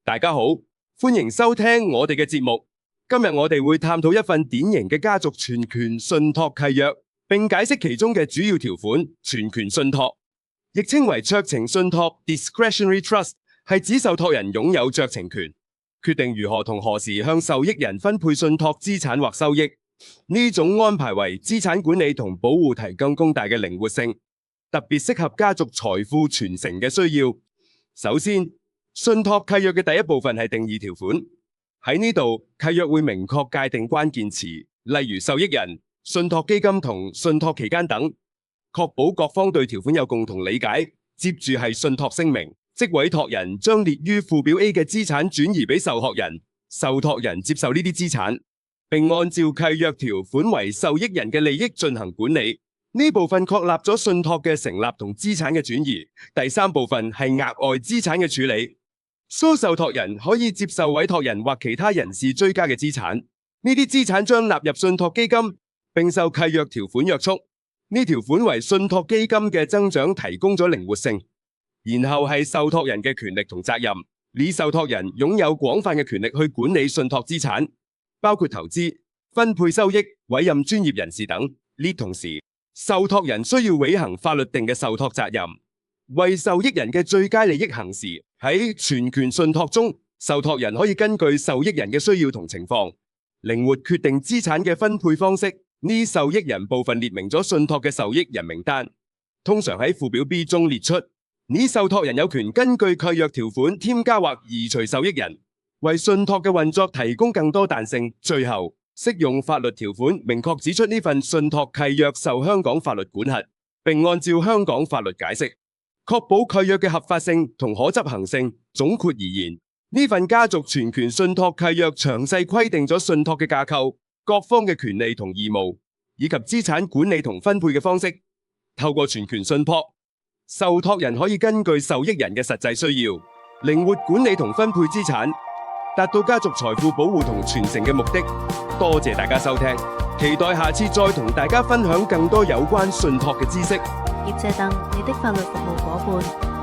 大家好，歡迎收聽我哋嘅節目。今日我哋會探討一份典型嘅家族全權信託契約，並解釋其中嘅主要條款。全權信託，亦稱為酌情信託 （discretionary trust），係指受託人擁有酌情權，決定如何同何時向受益人分配信託資產或收益。呢種安排為資產管理同保護提供更大嘅靈活性，特別適合家族財富傳承嘅需要。首先，信託契約嘅第一部分係定義條款。喺呢度，契約會明確界定關鍵詞，例如受益人、信託基金同信託期間等，確保各方對條款有共同理解。接住係信託聲明，即委託人將列於附表 A 嘅資產轉移俾受託人，受託人接受呢啲資產，並按照契約條款為受益人嘅利益進行管理。呢部分確立咗信託嘅成立同資產嘅轉移。第三部分係額外資產嘅處理。受託人可以接受委託人或其他人士追加嘅資產，呢啲資產將納入信託基金，並受契約條款約束。呢條款為信託基金嘅增長提供咗靈活性。然後係受託人嘅權力同責任，使受託人擁有廣泛嘅權力去管理信託資產，包括投資、分配收益、委任專業人士等。呢同時，受託人需要履行法律定嘅受託責任，為受益人嘅最佳利益行事。喺全權信託中，受託人可以根據受益人嘅需要同情況，靈活決定資產嘅分配方式。呢受益人部分列明咗信託嘅受益人名單，通常喺附表 B 中列出。呢受託人有權根據契約條款添加或移除受益人，為信託嘅運作提供更多彈性。最後，適用法律條款明確指出呢份信託契約受香港法律管轄，並按照香港法律解釋，確保契約嘅合法性同可執行性。總括而言，呢份家族全權信託契約詳細規定咗信託嘅架構、各方嘅權利同義務，以及資產管理同分配嘅方式。透過全權信託，受託人可以根據受益人嘅實際需要，靈活管理同分配資產，達到家族財富保護同傳承嘅目的。多謝大家收聽，期待下次再同大家分享更多有關信託嘅知識。葉謝鄧，你的法律服務夥伴。